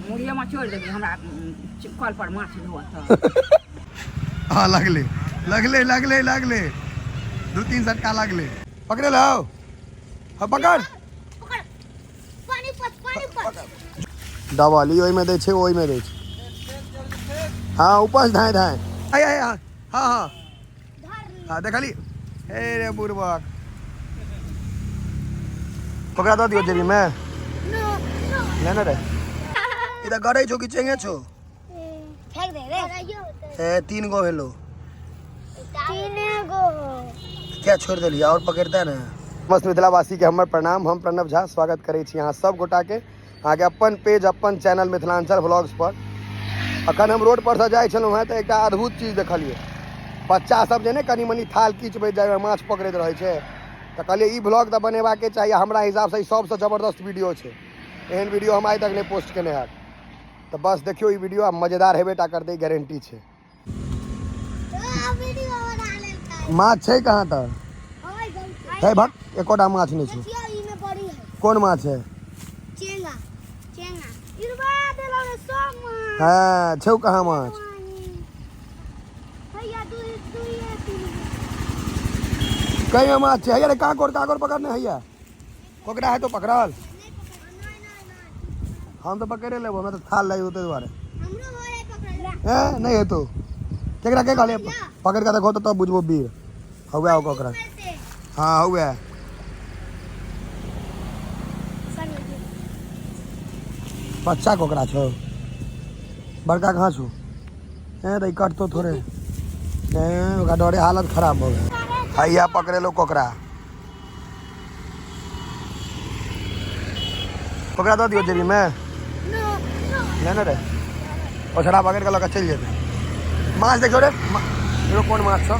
मुड़िया में छोड़ देबे हमरा कल पर माछ धोत हाँ लगले लगले लगले लगले 2-3 झटका लगले पकड़े लाओ हाँ पकड़ दवाली ओई में दे छे ओई में दे छे हाँ ऊपर धाए धाए आय आय हाँ हाँ हाँ देखली हे रे बुरबक पकड़ा दो दियो जेबी में लेना रे इधर गड़े छो कि चेंगे छो फेंक दे रे 3 गो हेलो 3 गो क्या छोड़ देली और पकड़ता ना मस्त मिथिलावासी के हमर प्रणाम हम प्रणव झा स्वागत करे छी यहाँ सब गोटा के आगे अपन पेज अपन चैनल मिथिलांचल व्लॉग्स पर अखन हम रोड पर से जाय छलहुँ तो एक अद्भुत चीज देखलिए बच्चा सब जे ने कनी मनी थाल खींचबे जाय माछ पकड़ैत रहे छे तो कहलिए ई व्लॉग तो बनेबा के चाहिए हमरा हिसाब से सबसे जबरदस्त वीडियो छे एहन वीडियो हम आइ तक नहीं पोस्ट केने हत तो बस देखियो ई वीडियो मजेदार हेबेटा करते गारंटी छे माछ छे कहाँ तक है भक एकोटा माछ नहीं छे कौन माछ है चेंगा चेंगा इरबा देलो रे सब माछ हाँ छौ कहाँ माछ भैया दू कई में माछ छे हैया रे काकोर काकोर पकड़ने हैया कोकड़ा है तो पकड़ल हम तो पकड़े लेबो मैं तो थाल लाई होते दुआरे हमरो होरे पकड़ नहीं है तो केकरा के कहले पकड़ के देखो तो तब बुझबो वीर हौवे हो कोकरा हाँ हौवे बच्चा कोकरा छो बड़का कहाँ छो तो कट तो थोड़े ओकरा डरे हालत खराब हो गया हैया पकड़े लो कोकरा पकड़ा दो दियो जेबी में लेना रे ओछड़ा पकड़ के लगा चल जेते माछ देखो रे एगो कौन माछ छो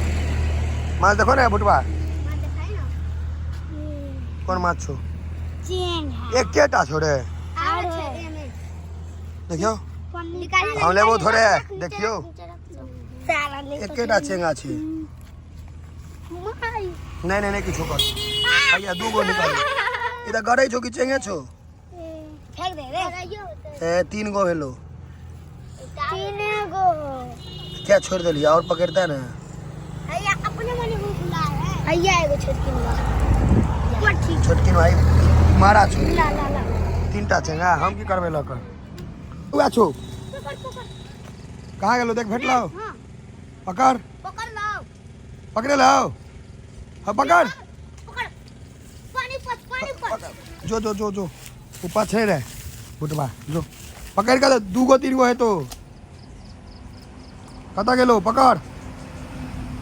माछ देखो रे भुटवा कौन माछ छो चेंगा एकेटा छो रे देखियो हम लेबो थोड़े देखियो एकेटा चेंगा छी नहीं नहीं नहीं किछो कर भैया 2 गो निकाल इधर गड़े छो कि चेंगे छो फेंक दे रे 3 गो हेलो 3 गो क्या छोड़ देली और पकड़ता ना भैया अपने मने मुंह खुला है भैया एगो छोटकिन भाई मारा छो ला ला ला 3टा चेंगा हम की करबे लक उआ छो पकड़ पकड़ कहाँ गेलो देख भेट लाओ हां पकड़ पकड़ लाओ पकड़े लाओ हाँ पकड़ पकड़ पानी पर जो जो जो जो ऊपर छे रे बुटवा जो पकड़ के 2 गो 3 गो है तो कता गेलो पकड़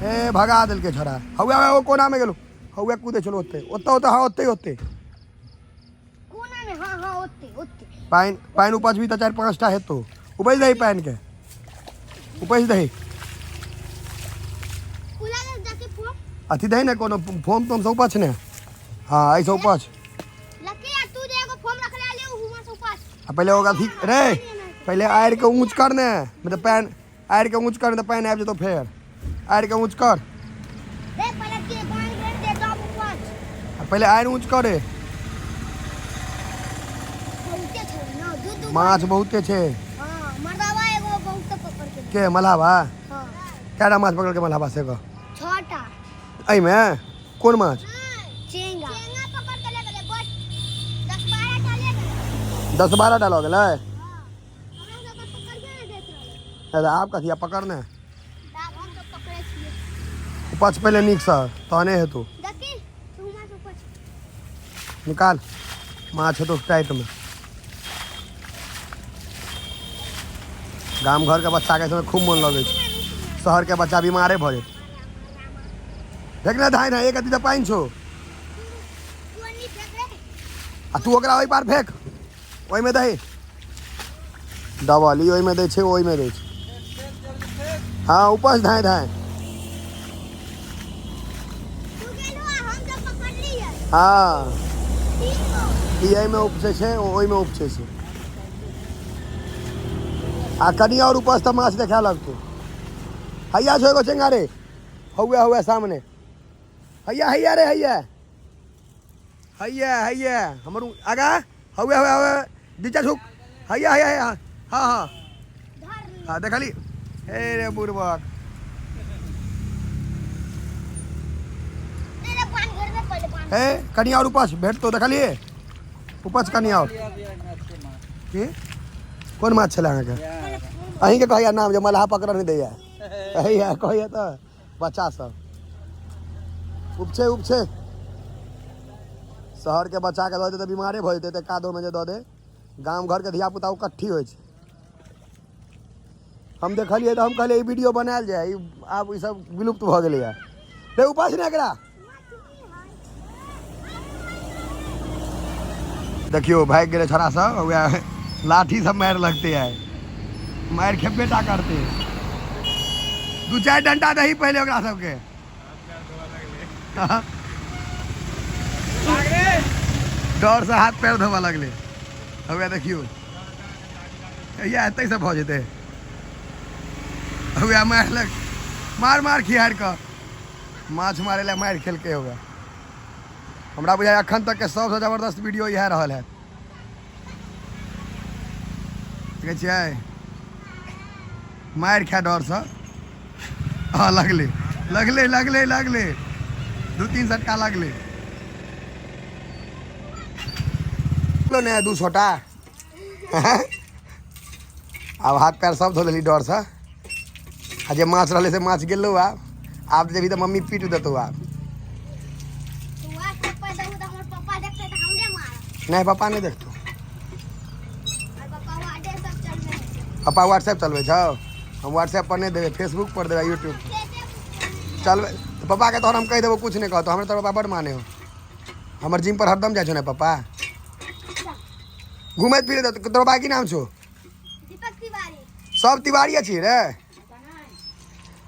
ए भगा दिल के छोरा हौवे वो कोना में गेलो हौवे कूदे चलो ओते ओते ओते हाँ ओते ओते कोना में हां हां ओते ओते पाइन उपज भी तो 4-5टा है तो उपज दही पाइन के उपज दही कुला ले जाके फोन अथी दही ना कोनो फोम तुम सब उपज ने हाँ ऐसे उपज लकी तू जे एगो फोन रख ले हुआ से ऊपर पहले होगा ठीक रे पहले आयर के ऊंच कर ने मतलब पैन आयर के ऊंच कर तो पैन आब जतो फेर आयर के ऊंच कर रे पहले के बांध दे दो ऊपर पहले आयर ऊंच कर रे बहुते छे ना दू माछ बहुते छे हां मरदावा एगो बहुत पकड़ के के मलाबा हां केटा माछ पकड़ के मलाबा से को छोटा एहि में कौन माछ चेंगा चेंगा पकड़ के ले गेले बस 10-12 टा ले गेले 10-12 डालो गेलै हां हमरा सब पकड़ के नहीं देत रहे आप कथिया पकड़ने दाग हम सब पकड़े छिए उपज पहले नीक से तहने हेतु देखी तू हुआ से ऊपर निकाल माछ हेतु टाइट में गाम घर के बच्चा के समय खूब मन लगे शहर के बच्चा बीमारे भ जाए देख ना धाय ना एक अथी तो पाइन छो तू नहीं फेंक रे आ तू ओकरा ओहि पार फेंक ओहि में दही दवाली ओहि में दे छे ओहि में दे छे हाँ ऊपर धाय धाय तू गेलो हम सब पकड़ लिए हाँ 3 गो ई एहि में उपजे छे ओहि में उपजे छे आ कनी और ऊपर से माछ देखा लगतो हैया छो एगो चेंगा रे हौवे हौवे सामने हैया हैया रे हैया हैया हैया हमर आगा हौवे हौवे हौवे दीचा छुक हैया हैया हैया हाँ हाँ धर हाँ देखली हे रे बुरबक मेरे पान घर में पड़े पान हे कनिया और उपज भेट तो देखलिए उपज कनिया और की कौन माछ छले अहाँके अहीं के कहैया नाम जे मलहा पकड़ नहीं दैया कहैया कहैया तो बच्चा सब उपछे उपछे शहर के बच्चा के दऽ दे तऽ बीमारे भऽ जेतै तऽ कादो में जे दऽ दे गाम घर के धिया पुता इकट्ठी होइ छै हम देखलिए तो हम कहलिए वीडियो बनायल जाए आब ई सब विलुप्त भऽ गेलै है रे उपज ने एकरा देखियो भाग गेले छोरा सब वएह लाठी सब मार लगते है मार खेबे टा करते 2-4 डंडा दही पहले ओकरा सबके डर से हाथ पैर धोबा लगले हवे देखियो या एतै से भऽ जेतै हवे मारलक मार मार खिहार के माछ मारे ला मार खेलके होगा हमरा बुझाय अखन तक के सबसे जबरदस्त वीडियो इएह रहल है देखै छियै मार खा डर से हाँ लगले लगले लगले लगले 2-3 झटका लगले ने 2 छोटा अब हाथ पैर सब धो लेली डर से आ जे माछ रहले से माछ गेलो आब जेबी तो मम्मी पीट देतो आब तू आ पापा दहु त हमर पापा देखते त हमरे मार नहीं पापा नहीं देखतो और पापा वाडे सब चल रहे पापा व्हाट्सएप चलबे छौ हम व्हाट्सएप पर नहीं देवे फेसबुक पर देवे यूट्यूब चलबे तो पापा के तोहर हम कह देबो कुछ नहीं कहतो हमरे तो पापा बड़ माने हो हमर जिम पर हरदम जाय छौ ना पापा घूमे फिरे तो तोर बाकी नाम छौ दीपक तिवारी सब तिवारी छी रे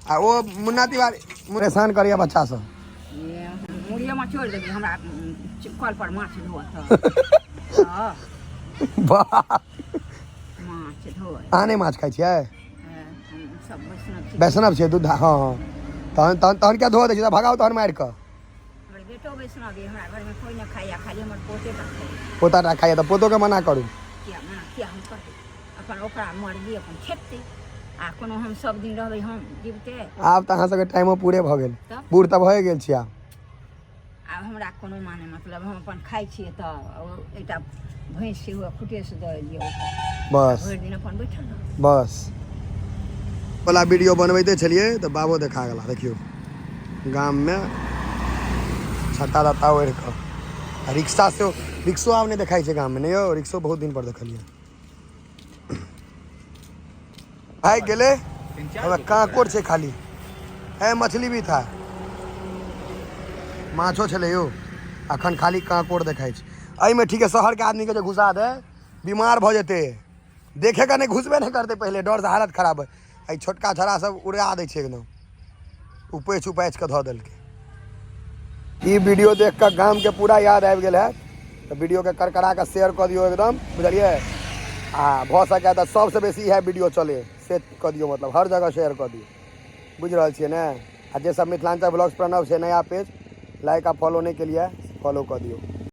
आ वो मुन्ना तिवारी परेशान करिया बच्चा सब मुड़िया में छोड़ देबी हमरा कल पर माछ धोत हां माछ धोय आने माछ खाइ छियै सब वैष्णव वैष्णव छियै दूध हाँ तहन तहन तहन क्या धो दै छी भगाओ तहन मारि कऽ हमर बेटो वैष्णव हमरा घर में कोई न खाइया खाली हमर पोते टा खाइया पोता टा खाइए तो पोतो के मना करू किया मना किया हम करते अपन ओकरा मर्जी अपन खेते आ कोनो हम सब दिन रहबै हम जीवते आब तऽ अहाँ सबके टाइमो पूरे भऽ गेल तब? बूढ़ तऽ भए गेल छी आब हमरा कोनो माने मतलब हम अपन खाइ छियै तऽ एकटा भैंस से हुए खुटे से दऽ दियौ बस भरि दिन अपन बैठल रह बस वाला वीडियो बनबैते छलिए तो बाबो देखा गेला देखियो गाम में छत्ता दत्ता ओढ़ कऽ रिक्शा से रिक्शो आब नहीं देखाई छै गाम में नहीं यौ रिक्शो बहुत दिन पर देखलिए भाग गेले अब कांकोड़ छै खाली है मछली भी था माछो छले यो अखन खाली कांकोड़ देखाई छै एहि में ठीक है शहर के आदमी के जो घुसा दे बीमार भ जेते देखे का नहीं घुसबे नहीं करते पहले डर से हालत खराब है छोटका छोरा सब उड़ा दे छै एकदम उपैच उपैच के धऽ देलकै ई वीडियो देख कर गाम के पूरा याद आबि गेल है तो वीडियो के करकरा के शेयर कर दियो एकदम बुझलिए आ भऽ सकै तऽ सबसे बेसी इएह वीडियो चले से कऽ दियो मतलब हर जगह शेयर कर दियो बुझ रहल छियै ने आ जे सब मिथिलांचल ब्लॉग्स प्रणव छै नया पेज लाइक आ फॉलो नहीं के लिए फॉलो कर दियो।